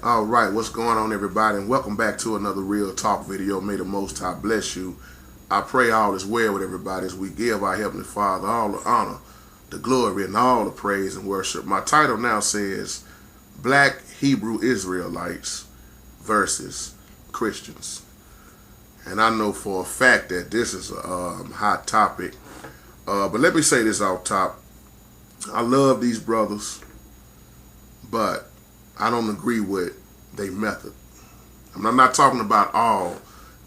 All right, what's going on, everybody, and welcome back to another Real Talk video. May the Most High bless you. I pray all is well with everybody as we give our Heavenly Father all the honor, the glory, and all the praise and worship. My title now says, Black Hebrew Israelites versus Christians. And I know for a fact that this is a hot topic. But let me say this off top. I love these brothers, but I don't agree with their method. I'm not talking about all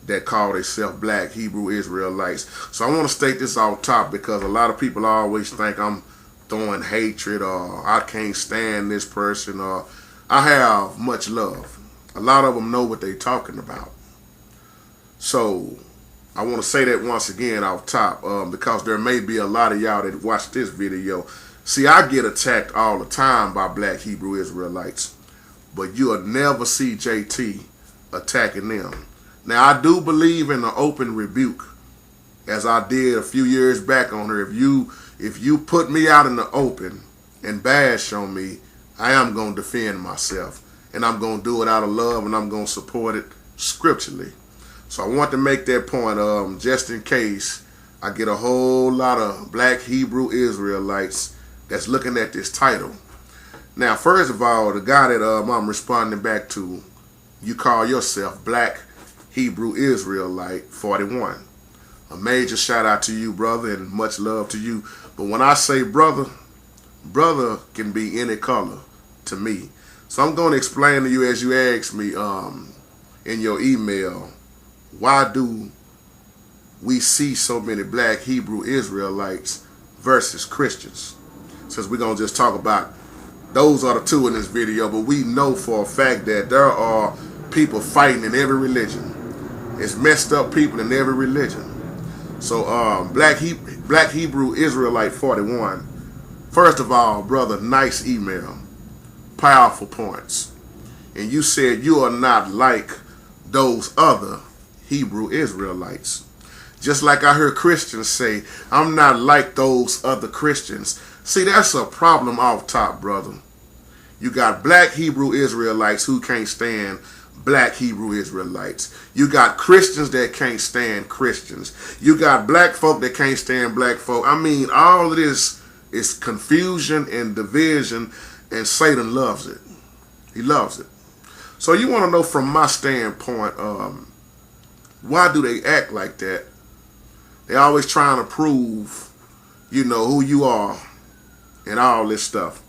that call themselves Black Hebrew Israelites. So I want to state this off top because a lot of people always think I'm throwing hatred or I can't stand this person or I have much love. A lot of them know what they're talking about. So I want to say that once again off top because there may be a lot of y'all that watch this video. See, I get attacked all the time by Black Hebrew Israelites, but you'll never see JT attacking them. Now, I do believe in the open rebuke, as I did a few years back on her. If you put me out in the open and bash on me, I am going to defend myself, and I'm going to do it out of love, and I'm going to support it scripturally. So I want to make that point just in case I get a whole lot of Black Hebrew Israelites that's looking at this title. Now, first of all, the guy that I'm responding back to, you call yourself Black Hebrew Israelite 41. A major shout out to you, brother, and much love to you. But when I say brother, brother can be any color to me. So I'm going to explain to you as you asked me in your email, why do we see so many Black Hebrew Israelites versus Christians? Since we're going to just talk about those are the two in this video, but we know for a fact that there are people fighting in every religion. It's messed up people in every religion. So Black Hebrew Israelite 41, first of all, brother, nice email, powerful points. And you said you are not like those other Hebrew Israelites. Just like I heard Christians say, I'm not like those other Christians. See, that's a problem off top, brother. You got Black Hebrew Israelites who can't stand Black Hebrew Israelites. You got Christians that can't stand Christians. You got black folk that can't stand black folk. I mean, all of this is confusion and division, and Satan loves it. He loves it. So you want to know from my standpoint, why do they act like that? They're always trying to prove, you know, who you are and all this stuff.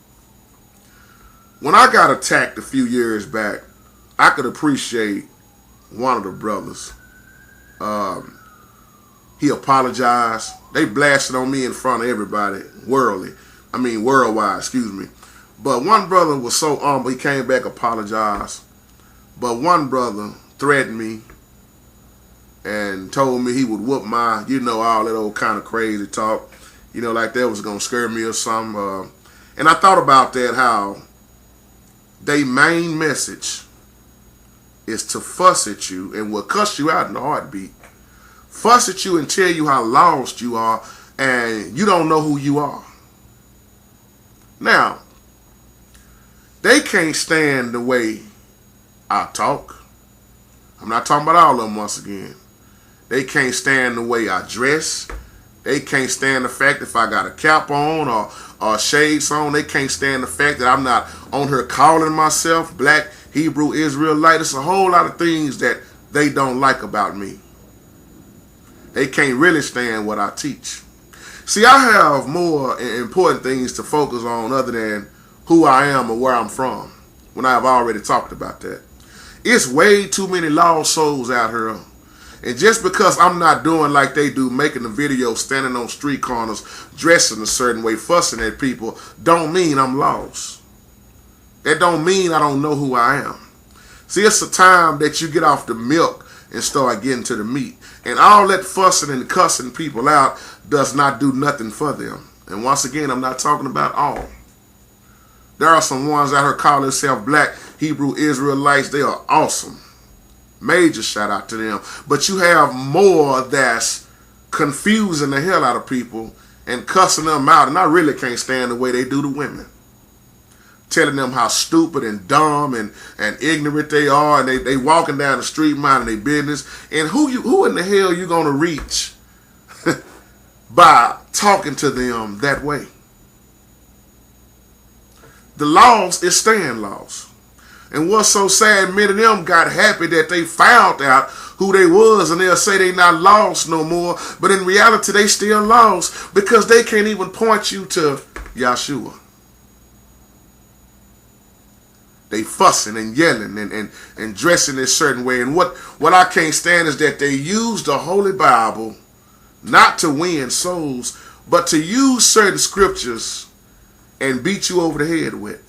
When I got attacked a few years back, I could appreciate one of the brothers. He apologized. They blasted on me in front of everybody, worldwide, excuse me. But one brother was so humble, he came back, apologized. But one brother threatened me and told me he would whoop my, all that old kind of crazy talk, like that was going to scare me or something. And I thought about that, how their main message is to fuss at you and will cuss you out in a heartbeat. Fuss at you and tell you how lost you are and you don't know who you are. Now, they can't stand the way I talk. I'm not talking about all of them once again. They can't stand the way I dress. They can't stand the fact if I got a cap on or shades on. They can't stand the fact that I'm not on here calling myself Black Hebrew Israelite. It's a whole lot of things that they don't like about me. They can't really stand what I teach. See, I have more important things to focus on other than who I am or where I'm from, when I've already talked about that. It's way too many lost souls out here. And just because I'm not doing like they do, making a video, standing on street corners, dressing a certain way, fussing at people, don't mean I'm lost. That don't mean I don't know who I am. See, it's a time that you get off the milk and start getting to the meat. And all that fussing and cussing people out does not do nothing for them. And once again, I'm not talking about all. There are some ones out here calling themselves Black Hebrew Israelites. They are awesome. Major shout out to them. But you have more that's confusing the hell out of people and cussing them out. And I really can't stand the way they do the women. telling them how stupid and dumb and ignorant they are, and they walking down the street minding their business. And who in the hell you gonna reach by talking to them that way? The lost is staying lost. And what's so sad, many of them got happy that they found out who they was, and they'll say they not lost no more, but in reality they still lost because they can't even point you to Yahshua. They fussing and yelling and dressing a certain way. And what I can't stand is that they use the Holy Bible not to win souls, but to use certain scriptures and beat you over the head with.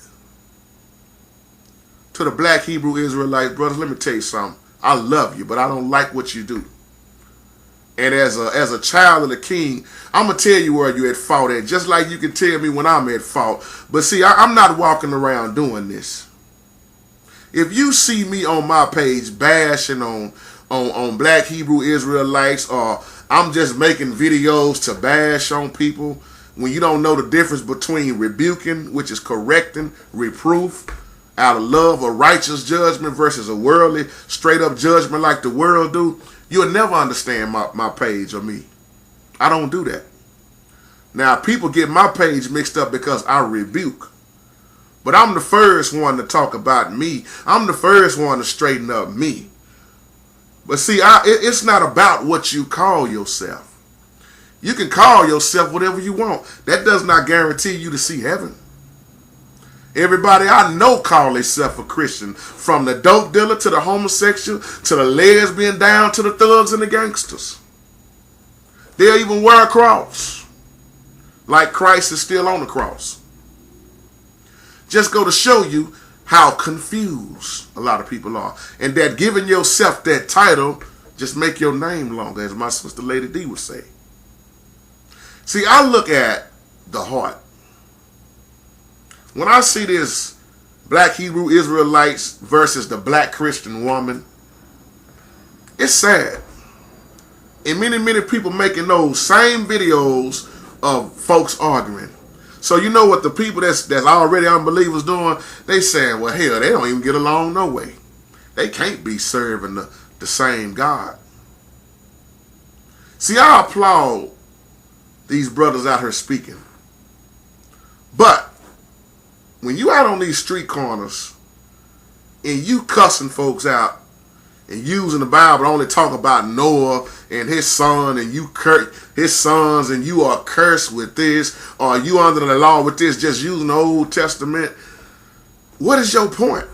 To the black Hebrew Israelite brothers, let me tell you something. I love you, but I don't like what you do. And as a child of the King, I'm going to tell you where you're at fault at, just like you can tell me when I'm at fault. But see, I'm not walking around doing this. If you see me on my page bashing on black Hebrew Israelites, or I'm just making videos to bash on people, when you don't know the difference between rebuking, which is correcting, reproof, out of love or righteous judgment versus a worldly, straight up judgment like the world do, you'll never understand my page or me. I don't do that. Now, people get my page mixed up because I rebuke. But I'm the first one to talk about me. I'm the first one to straighten up me. But see, it's not about what you call yourself. You can call yourself whatever you want. That does not guarantee you to see heaven. Everybody I know call themselves a Christian, from the dope dealer to the homosexual to the lesbian down to the thugs and the gangsters. They'll even wear a cross, like Christ is still on the cross. Just go to show you how confused a lot of people are, and that giving yourself that title just make your name longer, as my sister Lady D would say. See, I look at the heart. When I see this black Hebrew Israelites versus the black Christian woman, it's sad. And many people making those same videos of folks arguing. So you know what the people that's already unbelievers doing? They saying, well, hell, they don't even get along no way. They can't be serving the same God. See, I applaud these brothers out here speaking. But when you out on these street corners and you cussing folks out and using the Bible to only talk about Noah and his son, and you his sons, and you are cursed with this, or you under the law with this, just using the Old Testament, what is your point?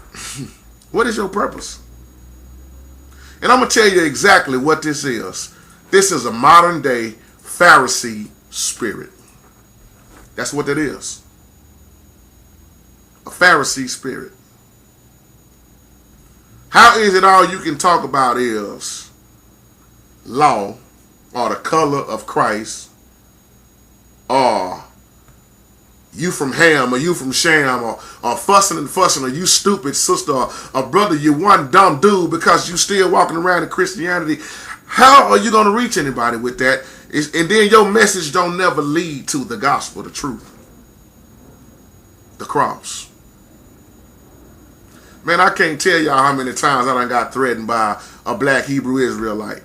What is your purpose? And I'm going to tell you exactly what this is. This is a modern day Pharisee spirit. That's what that is. A Pharisee spirit. How is it all you can talk about is law, or the color of Christ, or you from Ham, or you from Sham, or fussing and fussing, or you stupid sister, or brother, you one dumb dude because you still walking around in Christianity? How are you going to reach anybody with that? And then your message don't never lead to the gospel, the truth, the cross. Man, I can't tell y'all how many times I done got threatened by a black Hebrew Israelite.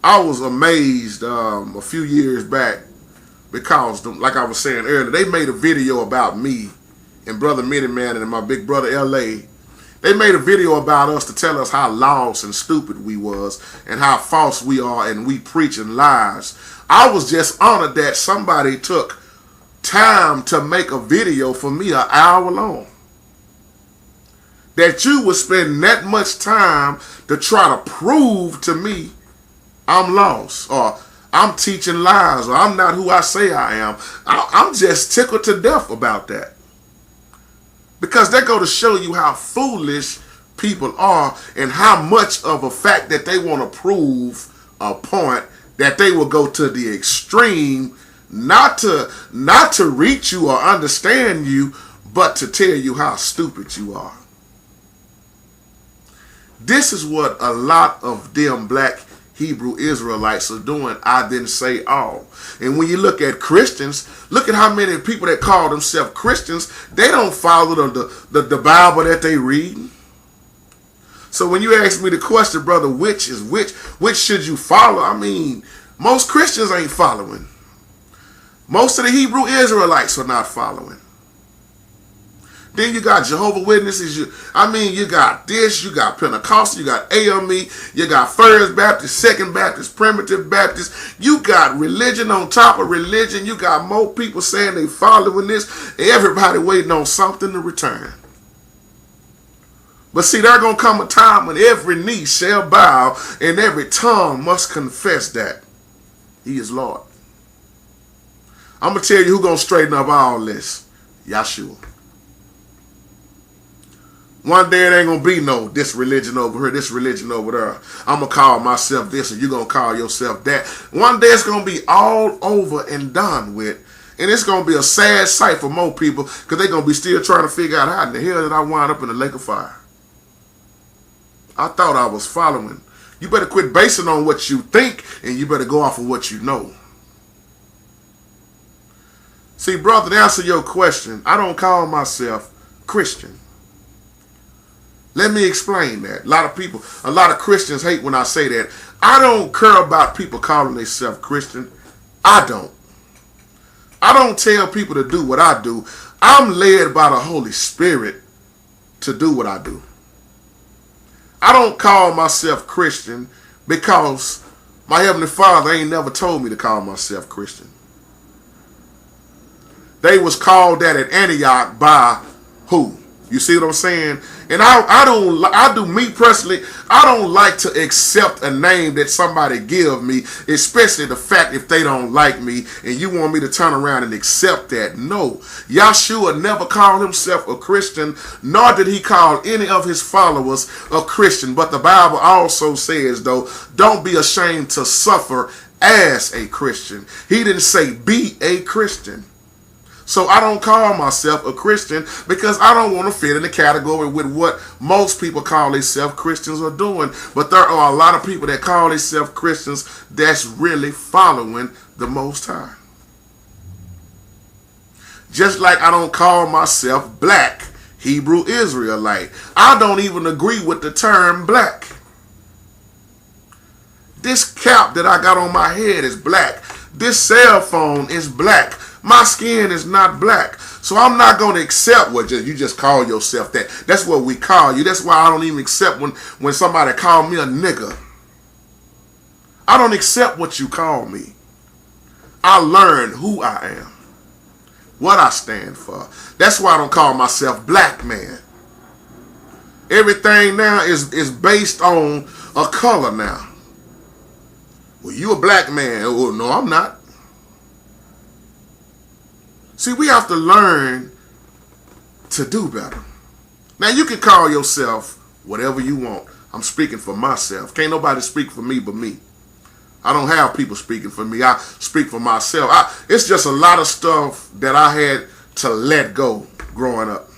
I was amazed a few years back because, like I was saying earlier, they made a video about me and Brother Miniman and my big brother L.A. They made a video about us to tell us how lost and stupid we was and how false we are and we preaching lies. I was just honored that somebody took time to make a video for me, an hour long. That you would spend that much time to try to prove to me I'm lost, or I'm teaching lies, or I'm not who I say I am. I'm just tickled to death about that. Because that go to show you how foolish people are and how much of a fact that they want to prove a point, that they will go to the extreme, not to reach you or understand you, but to tell you how stupid you are. This is what a lot of them black Hebrew Israelites are doing. I didn't say all. And when you look at Christians, look at how many people that call themselves Christians, they don't follow the Bible that they read. So when you ask me the question, brother, which is which should you follow? I mean, most Christians ain't following. Most of the Hebrew Israelites are not following. Then you got Jehovah's Witnesses. You got this. You got Pentecostal. You got AME. You got First Baptist, Second Baptist, Primitive Baptist. You got religion on top of religion. You got more people saying they following this. Everybody waiting on something to return. But see, there's going to come a time when every knee shall bow and every tongue must confess that He is Lord. I'm going to tell you who's going to straighten up all this. Yahshua. One day it ain't going to be no this religion over here, this religion over there. I'm going to call myself this and you're going to call yourself that. One day it's going to be all over and done with. And it's going to be a sad sight for more people because they're going to be still trying to figure out how in the hell did I wind up in the lake of fire. I thought I was following. You better quit basing on what you think and you better go off of what you know. See, brother, to answer your question, I don't call myself Christian. Let me explain that. A lot of Christians hate when I say that. I don't care about people calling themselves Christian. I don't tell people to do what I do. I'm led by the Holy Spirit to do what I do. I don't call myself Christian because my Heavenly Father ain't never told me to call myself Christian. They was called that at Antioch by who? You see what I'm saying? And me personally, I don't like to accept a name that somebody give me, especially the fact if they don't like me and you want me to turn around and accept that. No, Yahshua never called himself a Christian, nor did he call any of his followers a Christian. But the Bible also says, though, don't be ashamed to suffer as a Christian. He didn't say be a Christian. So I don't call myself a Christian because I don't want to fit in the category with what most people call themselves Christians are doing. But there are a lot of people that call themselves Christians that's really following the Most High. Just like I don't call myself black Hebrew Israelite. I don't even agree with the term black. This cap that I got on my head is black. This cell phone is black. My skin is not black. So I'm not going to accept what you just call yourself that. That's what we call you. That's why I don't even accept when somebody call me a nigger. I don't accept what you call me. I learned who I am. What I stand for. That's why I don't call myself black man. Everything now is based on a color now. Well, you a black man. Oh, no, I'm not. See, we have to learn to do better. Now, you can call yourself whatever you want. I'm speaking for myself. Can't nobody speak for me but me. I don't have people speaking for me. I speak for myself. It's just a lot of stuff that I had to let go growing up.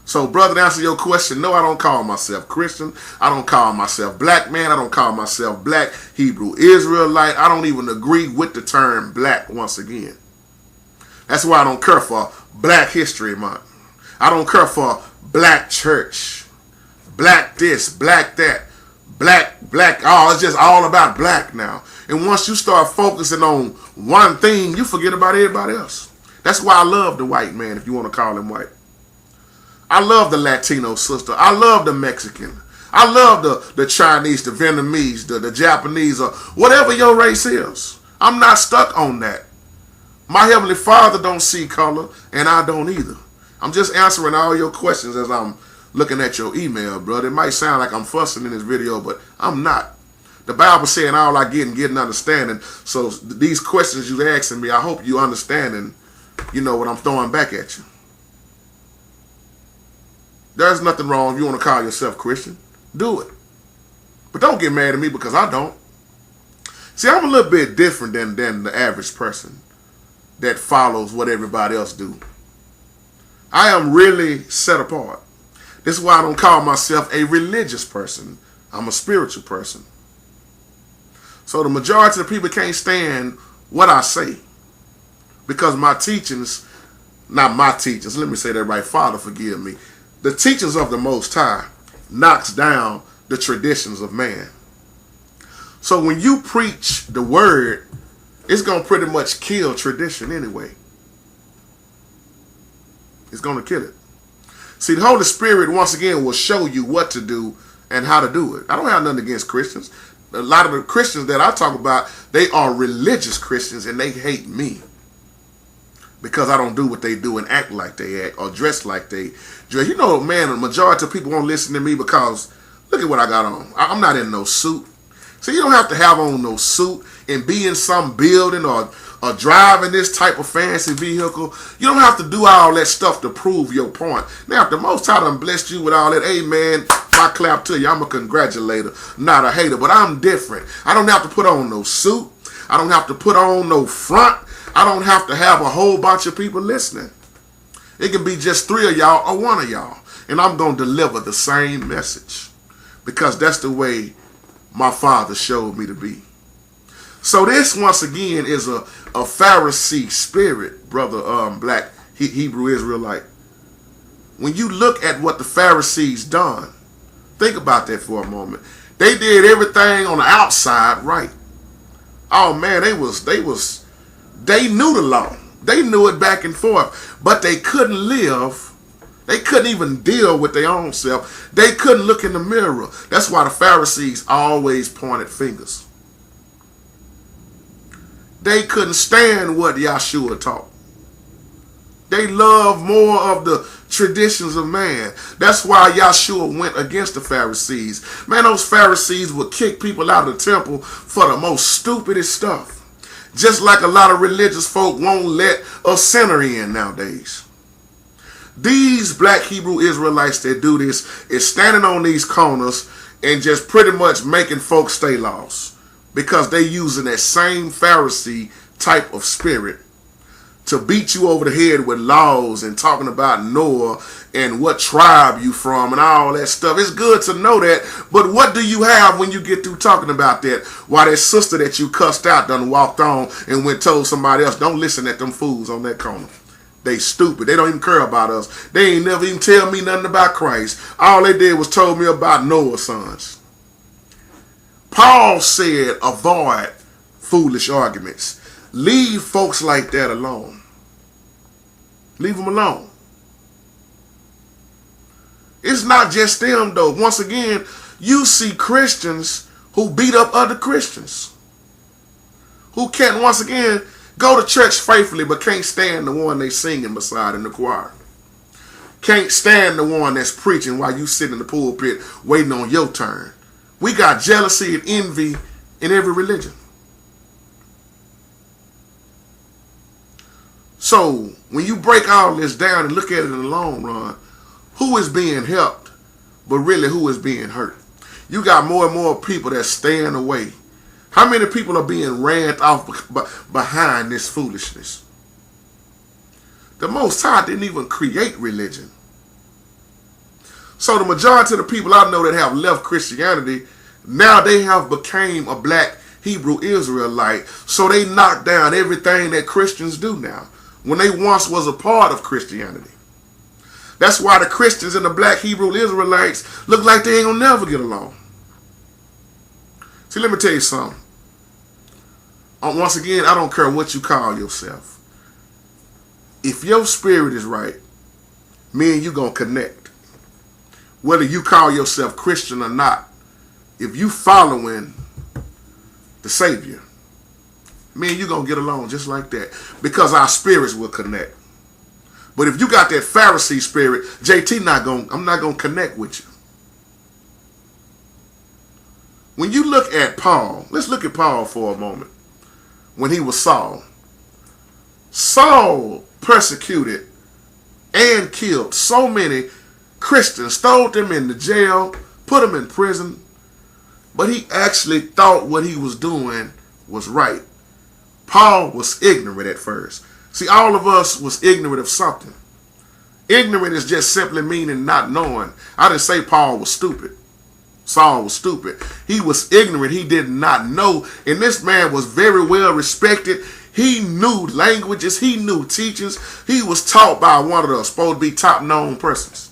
So, brother, to answer your question, no, I don't call myself Christian. I don't call myself black man. I don't call myself black Hebrew Israelite. I don't even agree with the term black once again. That's why I don't care for Black History Month. I don't care for black church. Black this, black that. Black. Oh, it's just all about black now. And once you start focusing on one thing, you forget about everybody else. That's why I love the white man, if you want to call him white. I love the Latino sister. I love the Mexican. I love the Chinese, the Vietnamese, the Japanese, or whatever your race is. I'm not stuck on that. My Heavenly Father don't see color, and I don't either. I'm just answering all your questions as I'm looking at your email, brother. It might sound like I'm fussing in this video, but I'm not. The Bible saying all I get and get an understanding. So these questions you're asking me, I hope you understand and you know what I'm throwing back at you. There's nothing wrong if you want to call yourself Christian. Do it. But don't get mad at me because I don't. See, I'm a little bit different than the average person that follows what everybody else do. I am really set apart. This is why I don't call myself a religious person. I'm a spiritual person. So the majority of the people can't stand what I say because my teachings, not my teachings, let me say that right, Father forgive me, the teachings of the Most High knocks down the traditions of man. So when you preach the word, it's going to pretty much kill tradition anyway. It's going to kill it. See, the Holy Spirit, once again, will show you what to do and how to do it. I don't have nothing against Christians. A lot of the Christians that I talk about, they are religious Christians and they hate me because I don't do what they do and act like they act or dress like they dress. You know, man, the majority of people won't listen to me because look at what I got on. I'm not in no suit. So you don't have to have on no suit and be in some building or driving this type of fancy vehicle. You don't have to do all that stuff to prove your point. Now, if the Most High done blessed you with all that, amen, I clap to you. I'm a congratulator, not a hater, but I'm different. I don't have to put on no suit. I don't have to put on no front. I don't have to have a whole bunch of people listening. It can be just 3 of y'all or 1 of y'all, and I'm going to deliver the same message because that's the way my Father showed me to be. So this, once again, is a Pharisee spirit, brother black Hebrew Israelite. When you look at what the Pharisees done, think about that for a moment. They did everything on the outside right. Oh man, they knew the law. They knew it back and forth, but they couldn't live. They couldn't even deal with their own self. They couldn't look in the mirror. That's why the Pharisees always pointed fingers. They couldn't stand what Yahshua taught. They loved more of the traditions of man. That's why Yahshua went against the Pharisees. Man, those Pharisees would kick people out of the temple for the most stupidest stuff. Just like a lot of religious folk won't let a sinner in nowadays. These black Hebrew Israelites that do this is standing on these corners and just pretty much making folks stay lost because they using that same Pharisee type of spirit to beat you over the head with laws and talking about Noah and what tribe you from and all that stuff. It's good to know that, but what do you have when you get through talking about that? Why that sister that you cussed out done walked on and went told somebody else, don't listen at them fools on that corner. They stupid. They don't even care about us. They ain't never even tell me nothing about Christ. All they did was told me about Noah's sons. Paul said, avoid foolish arguments. Leave folks like that alone. Leave them alone. It's not just them though. Once again, you see Christians who beat up other Christians. Who can't, once again, go to church faithfully, but can't stand the one they singing beside in the choir. Can't stand the one that's preaching while you sit in the pulpit waiting on your turn. We got jealousy and envy in every religion. So when you break all this down and look at it in the long run, who is being helped, but really who is being hurt? You got more and more people that staying away. How many people are being ran off behind this foolishness? The Most High didn't even create religion. So the majority of the people I know that have left Christianity, now they have became a black Hebrew Israelite. So they knock down everything that Christians do now, when they once was a part of Christianity. That's why the Christians and the black Hebrew Israelites look like they ain't gonna never get along. See, let me tell you something. Once again, I don't care what you call yourself. If your spirit is right, me and you gonna connect. Whether you call yourself Christian or not, if you following the Savior, me and you gonna get along just like that, because our spirits will connect. But if you got that Pharisee spirit, I'm not gonna connect with you. When you look at Paul, let's look at Paul for a moment. When he was Saul, Saul persecuted and killed so many Christians, threw them into jail, put them in prison, but he actually thought what he was doing was right. Paul was ignorant at first. See, all of us was ignorant of something. Ignorant is just simply meaning not knowing. I didn't say Paul was stupid. Saul was stupid. He was ignorant. He did not know. And this man was very well respected. He knew languages. He knew teachings. He was taught by one of the supposed to be top known persons.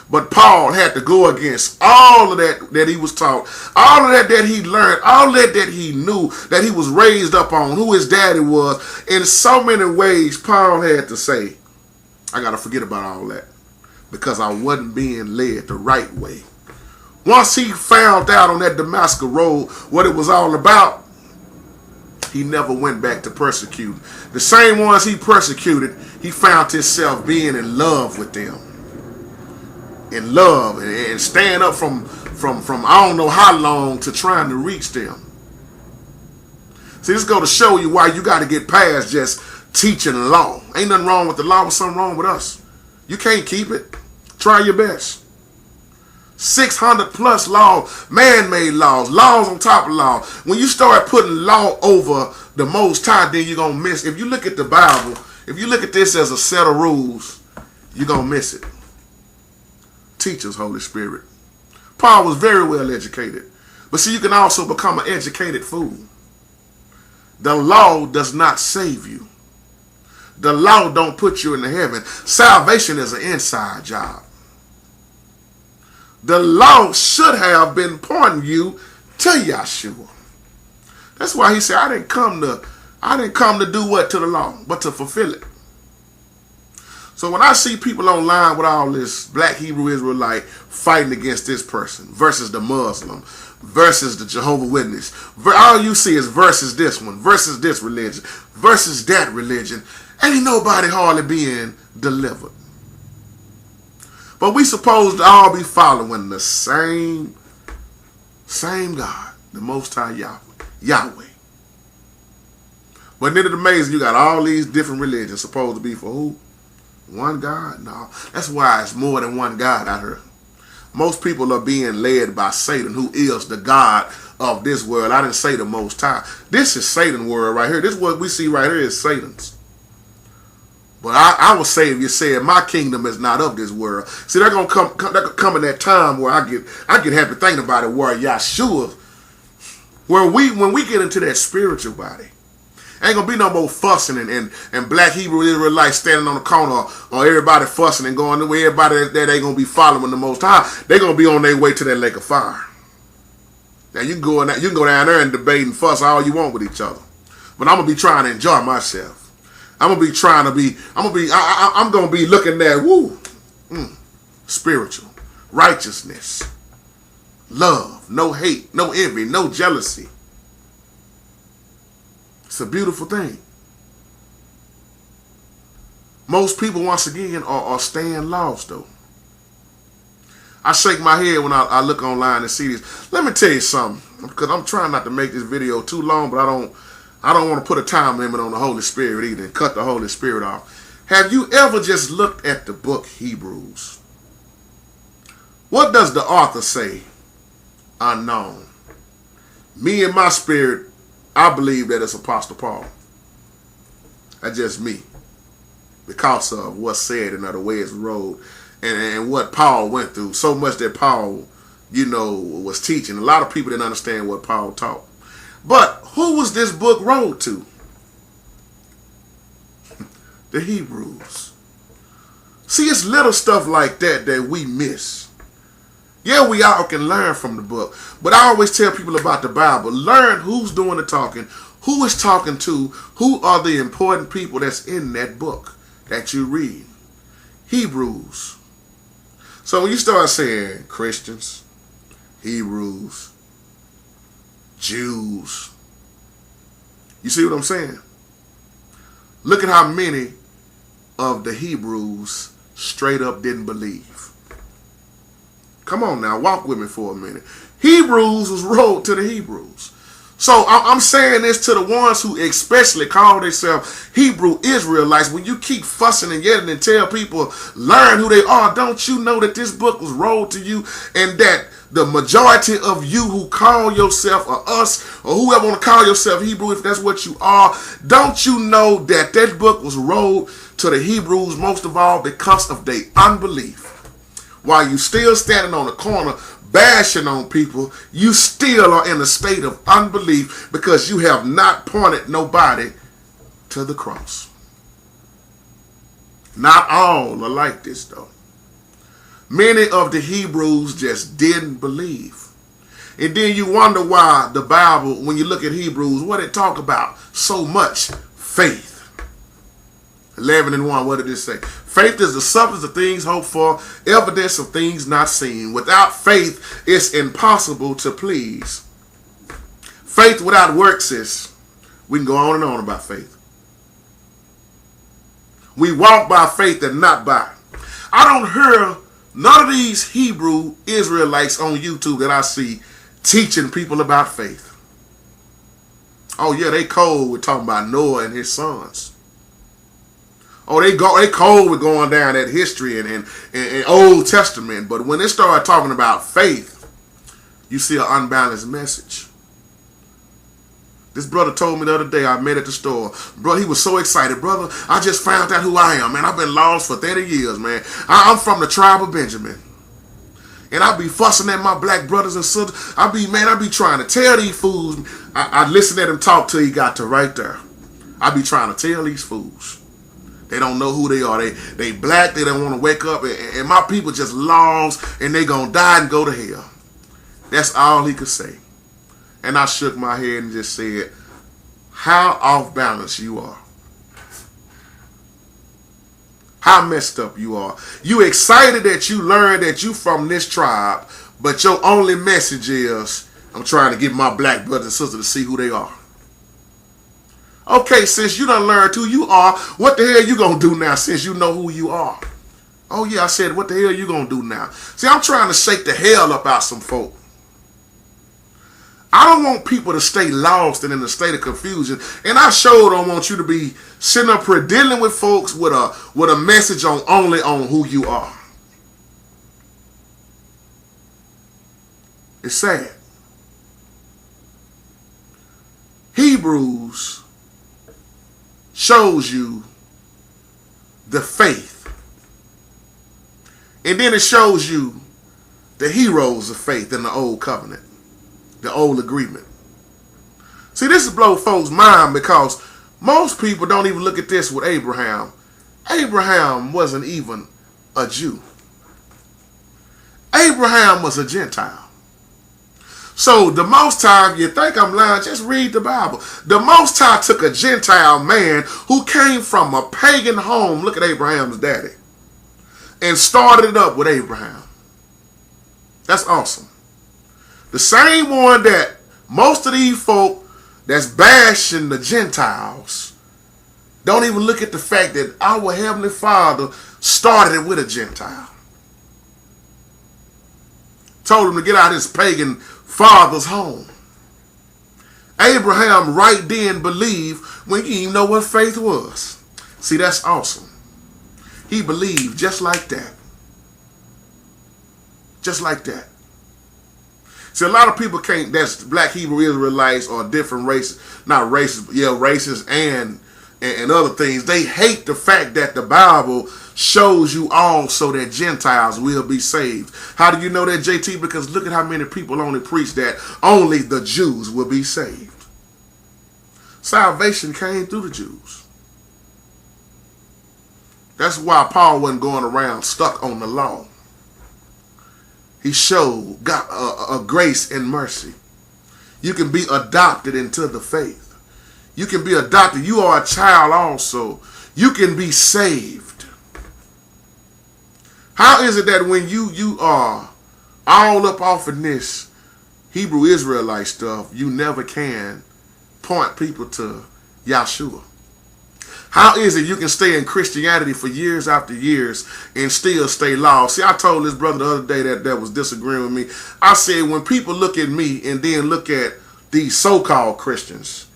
But Paul had to go against all of that he was taught, all of that he learned, all that he knew, that he was raised up on, who his daddy was. In so many ways, Paul had to say, I got to forget about all that because I wasn't being led the right way. Once he found out on that Damascus road what it was all about, he never went back to persecute. The same ones he persecuted, he found himself being in love with them. In love and staying up from I don't know how long to trying to reach them. See, this go to show you why you got to get past just teaching law. Ain't nothing wrong with the law, but something wrong with us. You can't keep it. Try your best. 600 plus laws, man-made laws, laws on top of law. When you start putting law over the Most High, then you're going to miss. If you look at the Bible, if you look at this as a set of rules, you're going to miss it. Teach us, Holy Spirit. Paul was very well educated. But see, you can also become an educated fool. The law does not save you. The law don't put you in the heaven. Salvation is an inside job. The law should have been pointing you to Yahshua. That's why he said, I didn't come to do what to the law, but to fulfill it. So when I see people online with all this black Hebrew Israelite fighting against this person versus the Muslim versus the Jehovah's Witness, all you see is versus this one, versus this religion, versus that religion. Ain't nobody hardly being delivered. But we supposed to all be following the same God, the Most High Yahweh. But isn't it amazing you got all these different religions supposed to be for who? One God? No. That's why it's more than one God out here. Most people are being led by Satan, who is the God of this world. I didn't say the Most High. This is Satan's world right here. This is what we see right here is Satan's. But I would say if you said my kingdom is not of this world. See, they're gonna come in that time where I get happy thinking about it, where Yahshua, when we get into that spiritual body, ain't gonna be no more fussing and black Hebrew Israelites standing on the corner or everybody fussing and going the way everybody that ain't gonna be following the Most High. They're gonna be on their way to that lake of fire. Now you can go down there and debate and fuss all you want with each other, but I'm gonna be trying to enjoy myself. I'm gonna be looking at spiritual righteousness, love, no hate, no envy, no jealousy. It's a beautiful thing. Most people, once again, are staying lost, though. I shake my head when I look online and see this. Let me tell you something, because I'm trying not to make this video too long, but I don't want to put a time limit on the Holy Spirit either and cut the Holy Spirit off. Have you ever just looked at the book Hebrews? What does the author say? Unknown. Me and my spirit, I believe that it's Apostle Paul. That's just me. Because of what's said and the way it's wrote and what Paul went through. So much that Paul, was teaching. A lot of people didn't understand what Paul taught. But who was this book wrote to? The Hebrews. See, it's little stuff like that we miss. Yeah, we all can learn from the book. But I always tell people about the Bible. Learn who's doing the talking, who is talking to, who are the important people that's in that book that you read. Hebrews. So when you start saying Christians, Hebrews, Jews, you see what I'm saying? Look at how many of the Hebrews straight up didn't believe. Come on now, walk with me for a minute. Hebrews was wrote to the Hebrews. So I'm saying this to the ones who especially call themselves Hebrew Israelites. When you keep fussing and yelling and tell people, learn who they are, don't you know that this book was wrote to you and that the majority of you who call yourself or us or whoever want to call yourself Hebrew, if that's what you are, don't you know that that book was wrote to the Hebrews most of all because of their unbelief? While you still standing on the corner bashing on people, you still are in a state of unbelief because you have not pointed nobody to the cross. Not all are like this though. Many of the Hebrews just didn't believe. And then you wonder why the Bible, when you look at Hebrews, what it talk about? So much faith. 11:1, what did it say? Faith is the substance of things hoped for, evidence of things not seen. Without faith, it's impossible to please. Faith without works is, we can go on and on about faith. We walk by faith and not by. I don't hear none of these Hebrew Israelites on YouTube that I see teaching people about faith. Oh yeah, they cold with talking about Noah and his sons. Oh, they cold with going down that history and Old Testament. But when they start talking about faith, you see an unbalanced message. This brother told me the other day, I met at the store. Bro, he was so excited. Brother, I just found out who I am, man. I've been lost for 30 years, man. I'm from the tribe of Benjamin. And I be fussing at my black brothers and sisters. I be trying to tell these fools. I listened at him talk till he got to right there. I be trying to tell these fools. They don't know who they are. They black. They don't want to wake up. And my people just lost and they going to die and go to hell. That's all he could say. And I shook my head and just said, how off balance you are. How messed up you are. You excited that you learned that you from this tribe, but your only message is, I'm trying to get my black brothers and sisters to see who they are. Okay, since you done learned who you are, what the hell you gonna do now since you know who you are? Oh yeah, I said, what the hell you gonna do now? See, I'm trying to shake the hell up out some folk. I don't want people to stay lost and in a state of confusion. And I sure don't want you to be sitting up here dealing with folks with a message only on who you are. It's sad. Hebrews shows you the faith. And then it shows you the heroes of faith in the old covenant. The old agreement. See, this is blow folks' mind because most people don't even look at this with Abraham. Abraham wasn't even a Jew. Abraham was a Gentile. So the Most High, you think I'm lying, just read the Bible. The Most High took a Gentile man who came from a pagan home, look at Abraham's daddy, and started it up with Abraham. That's awesome. The same one that most of these folk that's bashing the Gentiles don't even look at the fact that our Heavenly Father started it with a Gentile. Told him to get out of his pagan father's home. Abraham right then believed when he didn't even know what faith was. See, that's awesome. He believed just like that. Just like that. See, a lot of people can't, that's black Hebrew Israelites or different races, not races, yeah, races and other things. They hate the fact that the Bible shows you all so that Gentiles will be saved. How do you know that, JT? Because look at how many people only preach that only the Jews will be saved. Salvation came through the Jews. That's why Paul wasn't going around stuck on the law. He showed God a grace and mercy. You can be adopted into the faith. You can be adopted. You are a child also. You can be saved. How is it that when you are all up off in this Hebrew Israelite stuff, you never can point people to Yahshua? How is it you can stay in Christianity for years after years and still stay lost? See, I told this brother the other day that was disagreeing with me. I said, when people look at me and then look at these so-called Christians,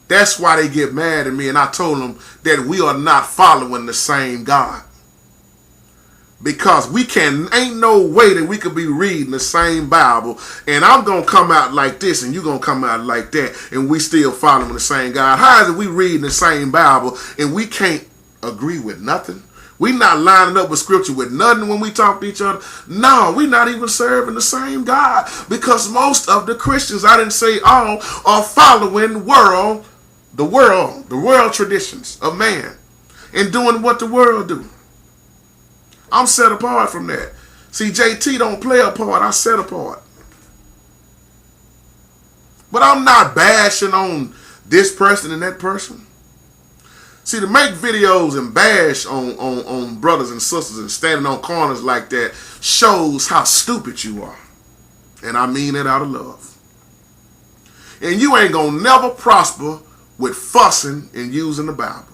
that's why they get mad at me. And I told them that we are not following the same God. Because ain't no way that we could be reading the same Bible and I'm going to come out like this and you're going to come out like that and we still following the same God. How is it we reading the same Bible and we can't agree with nothing? We not lining up with scripture with nothing when we talk to each other. No, we not even serving the same God, because most of the Christians, I didn't say all, are following the world traditions of man and doing what the world do. I'm set apart from that. See, JT don't play a part. I set apart. But I'm not bashing on this person and that person. See, to make videos and bash on brothers and sisters and standing on corners like that shows how stupid you are. And I mean it out of love. And you ain't gonna never prosper with fussing and using the Bible.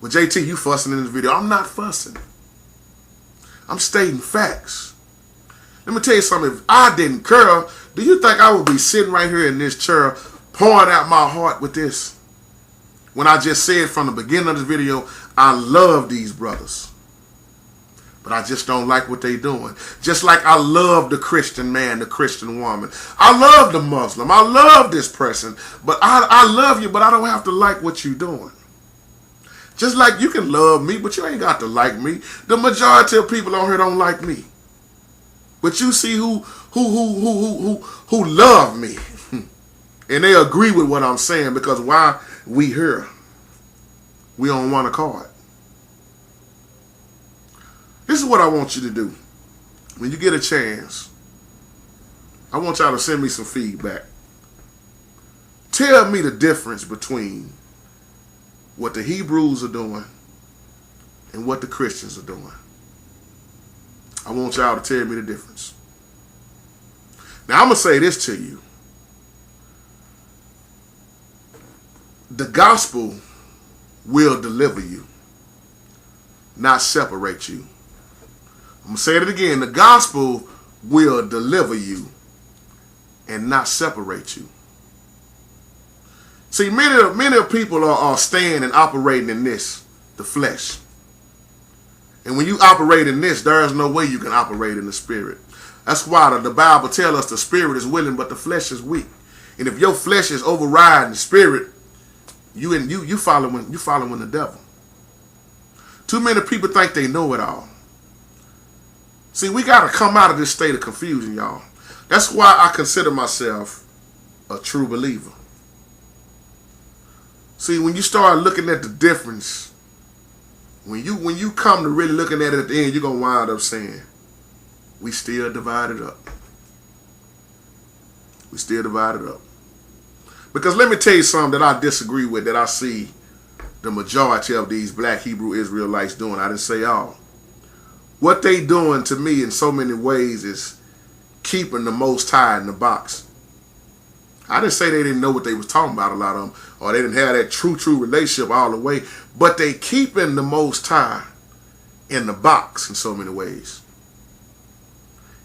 Well, JT, you fussing in this video. I'm not fussing. I'm stating facts. Let me tell you something. If I didn't care, do you think I would be sitting right here in this chair pouring out my heart with this? When I just said from the beginning of this video, I love these brothers. But I just don't like what they doing. Just like I love the Christian man, the Christian woman. I love the Muslim. I love this person. But I love you, but I don't have to like what you're doing. Just like you can love me, but you ain't got to like me. The majority of people on here don't like me. But you see who love me. And they agree with what I'm saying, because why? We here. We on one accord. This is what I want you to do. When you get a chance, I want y'all to send me some feedback. Tell me the difference between what the Hebrews are doing and what the Christians are doing. I want y'all to tell me the difference. Now, I'm going to say this to you. The gospel will deliver you, not separate you. I'm going to say it again. The gospel will deliver you and not separate you. See, many people are staying and operating in this, the flesh. And when you operate in this, there is no way you can operate in the spirit. That's why the Bible tells us the spirit is willing, but the flesh is weak. And if your flesh is overriding the spirit, you following the devil. Too many people think they know it all. See, we got to come out of this state of confusion, y'all. That's why I consider myself a true believer. See, when you start looking at the difference, when you come to really looking at it at the end, you're going to wind up saying, we still divided up. We still divided up. Because let me tell you something that I disagree with, that I see the majority of these black Hebrew Israelites doing. I didn't say all. What they doing to me in so many ways is keeping the Most High in the box. I didn't say they didn't know what they was talking about, a lot of them, or they didn't have that true relationship all the way, but they keeping the Most High in the box in so many ways.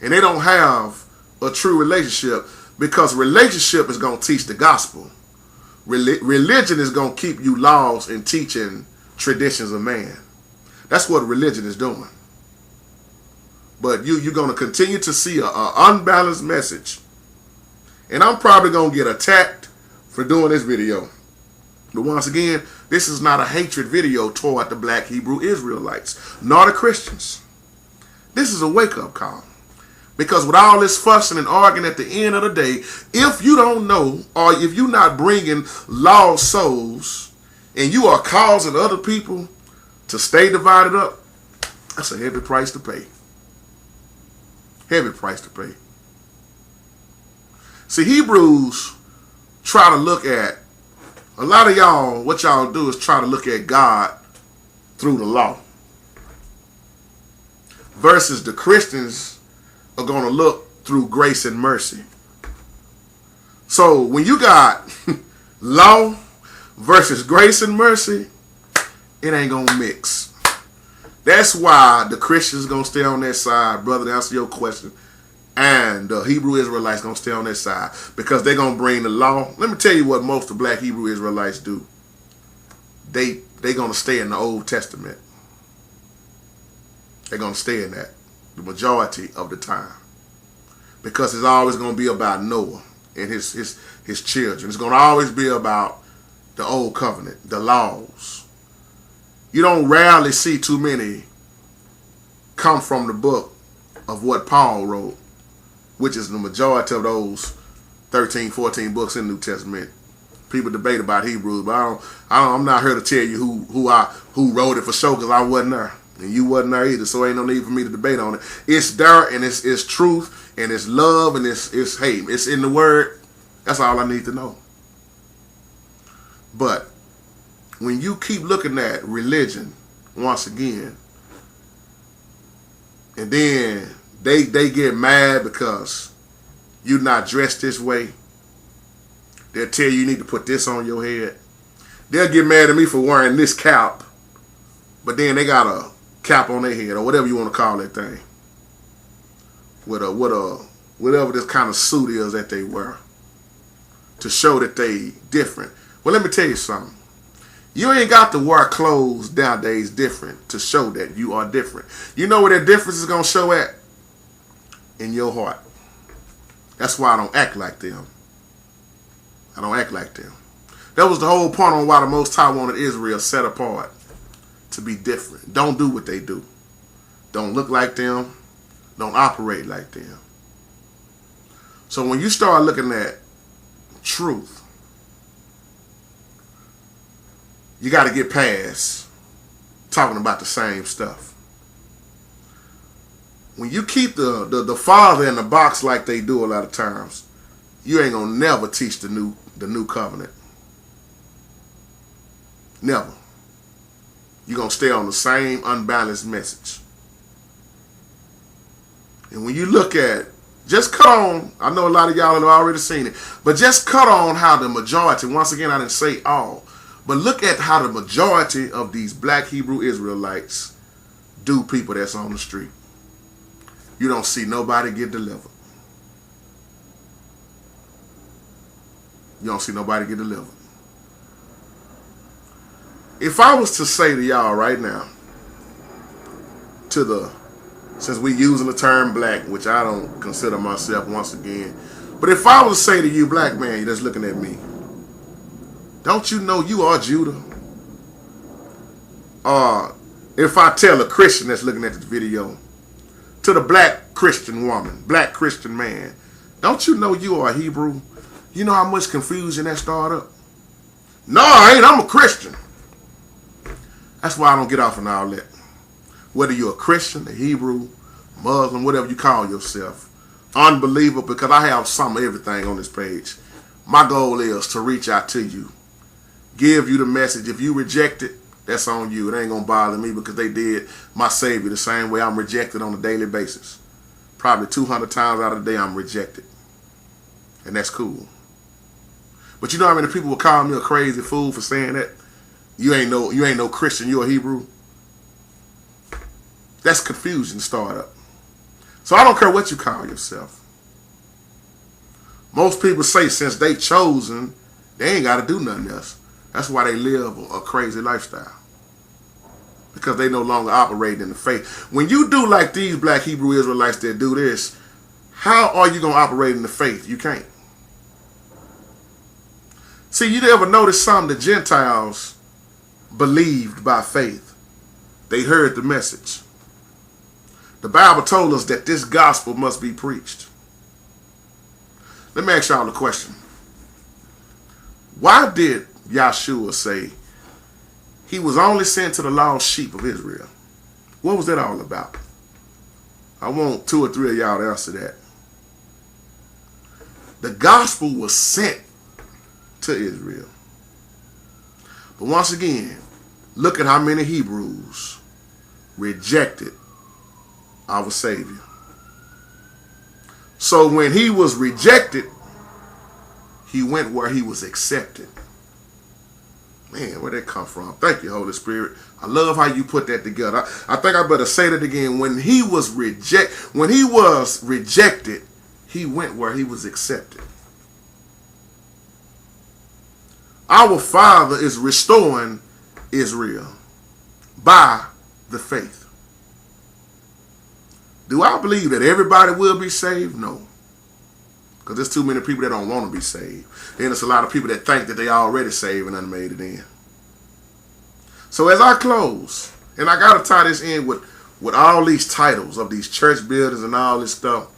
And they don't have a true relationship, because relationship is going to teach the gospel. Religion is going to keep you lost in teaching traditions of man. That's what religion is doing. But you're going to continue to see an unbalanced message. And I'm probably going to get attacked for doing this video. But once again, this is not a hatred video toward the black Hebrew Israelites, nor the Christians. This is a wake-up call. Because with all this fussing and arguing, at the end of the day, if you don't know, or if you're not bringing lost souls, and you are causing other people to stay divided up, that's a heavy price to pay. Heavy price to pay. See, Hebrews try to look at, a lot of y'all, what y'all do is try to look at God through the law. Versus the Christians are going to look through grace and mercy. So when you got law versus grace and mercy, it ain't going to mix. That's why the Christians going to stay on their side, brother, to answer your question. And the Hebrew Israelites going to stay on their side, because they're going to bring the law. Let me tell you what most of black Hebrew Israelites do. They're going to stay in the Old Testament. They're going to stay in that the majority of the time, because it's always going to be about Noah and his children. It's going to always be about the old covenant, the laws. You don't rarely see too many come from the book of what Paul wrote, which is the majority of those 13, 14 books in the New Testament. People debate about Hebrews, but I'm not here to tell you who wrote it for sure, because I wasn't there. And you wasn't there either, so ain't no need for me to debate on it. It's there, and it's truth, and it's love, and it's hate. It's in the Word. That's all I need to know. But when you keep looking at religion, once again, and then they get mad because you're not dressed this way, they'll tell you need to put this on your head. They'll get mad at me for wearing this cap, but then they got a cap on their head, or whatever you want to call that thing, with whatever this kind of suit is that they wear, to show that they different. Well, let me tell you something. You ain't got to wear clothes nowadays different to show that you are different. You know where that difference is going to show at? In your heart. That's why I don't act like them. I don't act like them. That was the whole point on why the Most High wanted Israel set apart, to be different. Don't do what they do. Don't look like them. Don't operate like them. So when you start looking at truth, you got to get past talking about the same stuff. When you keep the Father in the box like they do a lot of times, you ain't gonna never teach the new covenant. Never. You're gonna stay on the same unbalanced message. And when you look at, just cut on, I know a lot of y'all have already seen it, but just cut on how the majority, once again I didn't say all, but look at how the majority of these black Hebrew Israelites do people that's on the street. You don't see nobody get delivered. You don't see nobody get delivered. If I was to say to y'all right now, since we using the term black, which I don't consider myself once again, but if I was to say to you, black man, you're just looking at me, don't you know you are Judah? If I tell a Christian that's looking at this video, to the black Christian woman, black Christian man, don't you know you are Hebrew? You know how much confusion that started up? No, I ain't. I'm a Christian. That's why I don't get off on all that. Whether you're a Christian, a Hebrew, Muslim, whatever you call yourself, unbeliever, because I have some of everything on this page. My goal is to reach out to you, give you the message. If you reject it, that's on you. It ain't going to bother me, because they did my Savior the same way I'm rejected on a daily basis. Probably 200 times out of the day I'm rejected. And that's cool. But you know how many people will call me a crazy fool for saying that? You ain't no Christian, you're a Hebrew. That's confusion to start up. So I don't care what you call yourself. Most people say since they chosen, they ain't got to do nothing else. That's why they live a crazy lifestyle. Because they no longer operate in the faith. When you do like these black Hebrew Israelites that do this, how are you going to operate in the faith? You can't. See, you ever notice something? The Gentiles believed by faith. They heard the message. The Bible told us that this gospel must be preached. Let me ask y'all a question. Why did Yahshua say he was only sent to the lost sheep of Israel? What was that all about? I want 2 or 3 of y'all to answer that. The gospel was sent to Israel. But once again, look at how many Hebrews rejected our Savior. So when he was rejected, he went where he was accepted. Man, where'd that come from? Thank you, Holy Spirit. I love how you put that together. I think I better say that again. When he was rejected, he went where he was accepted. Our Father is restoring Israel by the faith. Do I believe that everybody will be saved? No. Because there's too many people that don't want to be saved. Then there's a lot of people that think that they already saved and done made it in. So as I close, and I got to tie this in with all these titles of these church buildings and all this stuff,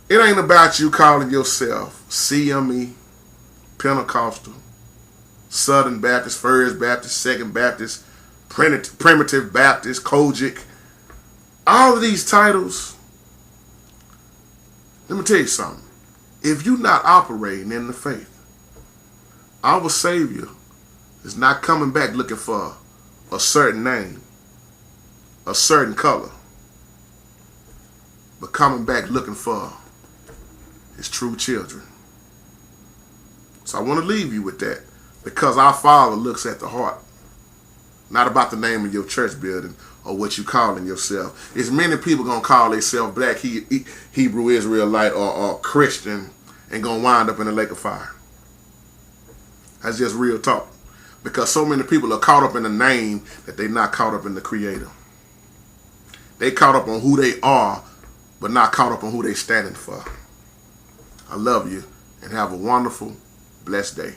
it ain't about you calling yourself CME, Pentecostal, Southern Baptist, First Baptist, Second Baptist, Primitive Baptist, Kojic. All of these titles, let me tell you something. If you're not operating in the faith, our Savior is not coming back looking for a certain name, a certain color, but coming back looking for his true children. So I want to leave you with that, because our Father looks at the heart, not about the name of your church building or what you calling yourself. It's many people going to call themselves black, Hebrew Israelite, or Christian, and going to wind up in the lake of fire. That's just real talk. Because so many people are caught up in the name that they're not caught up in the Creator. They caught up on who they are, but not caught up on who they standing for. I love you, and have a wonderful, blessed day.